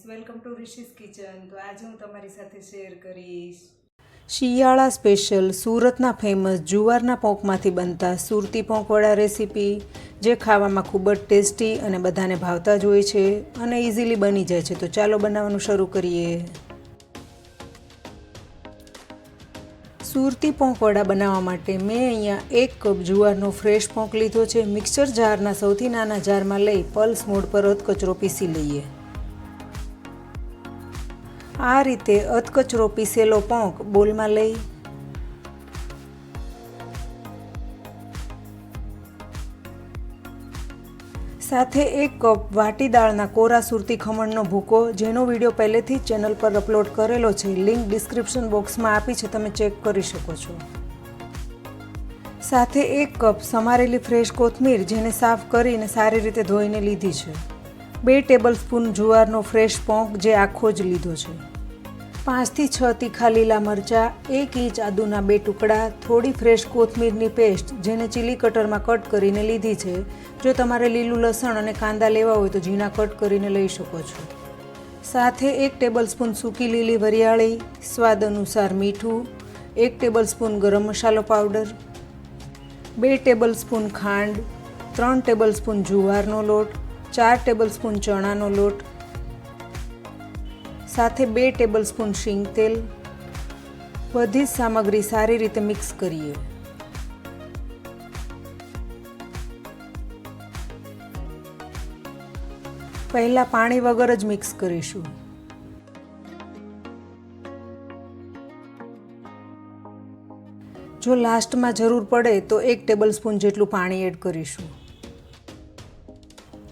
Welcome to રિશીઝ kitchen. તો આજે હું તમારી સાથે શેર કરીશ શિયાળા સ્પેશિયલ સુરતના ફેમસ જુવારના પોંકમાંથી બનતા સુરતી પોંકવડા રેસીપી, જે ખાવામાં ખૂબ જ ટેસ્ટી અને બધાને ભાવતા જ હોય છે અને ઇઝીલી બની જાય છે। તો ચાલો બનાવવાનું શરૂ કરીએ। સુરતી પોંકવડા બનાવવા માટે મેં અહીંયા 1 કપ જુવારનો ફ્રેશ પોંક લીધો છે। મિક્સર જારના સૌથી નાના જારમાં લઈ પલ્સ મોડ પર અધકચરો પીસી લઈએ। આ રીતે અધકચરો પીસેલો પોંક બોલમાં લઈ સાથે 1 કપ વાટી દાળના કોરા સુરતી ખમણનો ભૂકો, જેનો વિડીયો પહેલેથી જ ચેનલ પર અપલોડ કરેલો છે, લિંક ડિસ્ક્રિપ્શન બોક્સમાં આપી છે, તમે ચેક કરી શકો છો। સાથે 1 કપ સમારેલી ફ્રેશ કોથમીર, જેને સાફ કરીને સારી રીતે ધોઈને લીધી છે। 2 ટેબલસ્પૂન જુવારનો ફ્રેશ પોંક, જે આખો જ લીધો છે। 5 થી 6 તીખા લીલા મરચાં, 1 ઇંચ આદુના 2 ટુકડા, થોડી ફ્રેશ કોથમીરની પેસ્ટ, જેને ચીલી કટરમાં કટ કરીને લીધી છે। જો તમારે લીલું લસણ અને કાંદા લેવા હોય તો ઝીણા કટ કરીને લઈ શકો છો। સાથે 1 ટેબલસ્પૂન સૂકી લીલી વરિયાળી, સ્વાદ અનુસાર મીઠું, 1 ટેબલસ્પૂન ગરમ મસાલો પાવડર, 2 ટેબલસ્પૂન ખાંડ, 3 ટેબલસ્પૂન જુવારનો લોટ, 4 ટેબલસ્પૂન ચણાનો લોટ, સાથે 2 ટેબલસ્પૂન શીંગ તેલ। બધી જ સામગ્રી સારી રીતે મિક્સ કરીએ। પહેલાં પાણી વગર જ મિક્સ કરીશું। જો લાસ્ટમાં જરૂર પડે તો 1 ટેબલસ્પૂન જેટલું પાણી એડ કરીશું।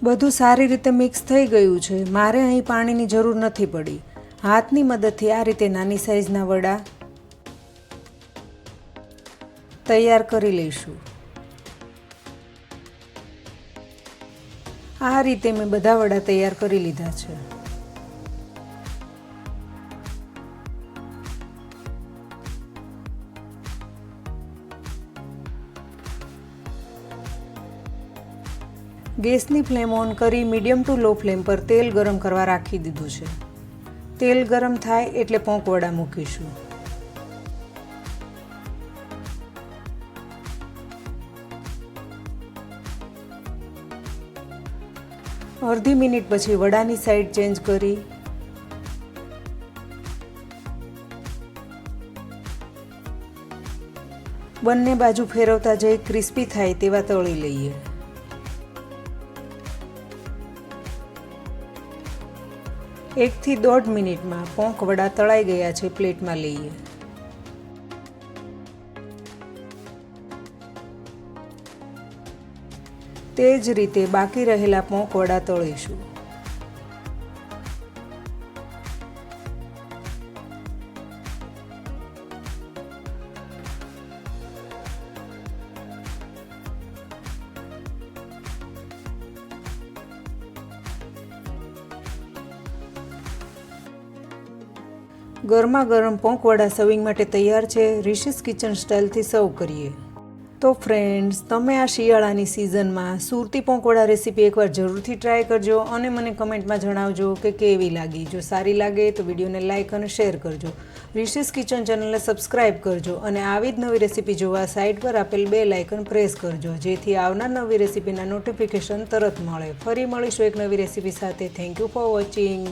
બધું સારી રીતે મિક્સ થઈ ગયું છે। મારે અહીં પાણીની જરૂર નથી પડી। હાથની મદદથી આ રીતે નાની સાઈઝના વડા તૈયાર કરી લઈશું। આ રીતે મેં બધા વડા તૈયાર કરી લીધા છે। ગેસની ફ્લેમ ઓન કરી મીડિયમ ટુ લો ફ્લેમ પર તેલ ગરમ કરવા રાખી દીધું છે। તેલ ગરમ થાય એટલે પોંકવડા મૂકીશું। અડધી મિનિટ પછી વડાની સાઈડ ચેન્જ કરી બંને બાજુ ફેરવતા જઈ ક્રિસ્પી થાય તેવા તળી લઈએ। એક થી 1.5 મિનિટમાં પોંક વડા તળાઈ ગયા છે। પ્લેટમાં લઈએ। તે જ રીતે બાકી રહેલા પોંક વડા તળીશું। ગરમા ગરમ પોંકવડા સર્વિંગ માટે તૈયાર છે। રિશીઝ કિચન સ્ટાઇલથી સર્વ કરીએ। તો ફ્રેન્ડ્સ, તમે આ શિયાળાની સિઝનમાં સુરતી પોંકવડા રેસીપી એકવાર જરૂરથી ટ્રાય કરજો અને મને કમેન્ટમાં જણાવજો કે કેવી લાગી। જો સારી લાગે તો વિડીયોને લાઇક અને શેર કરજો। રિશીઝ કિચન ચેનલને સબસ્ક્રાઈબ કરજો અને આવી જ નવી રેસીપી જોવા સાઇડ પર આપેલ બેલ આઇકન પ્રેસ કરજો, જેથી આવનાર નવી રેસીપીના નોટિફિકેશન તરત મળે। ફરી મળીશું એક નવી રેસીપી સાથે। Thank you for watching.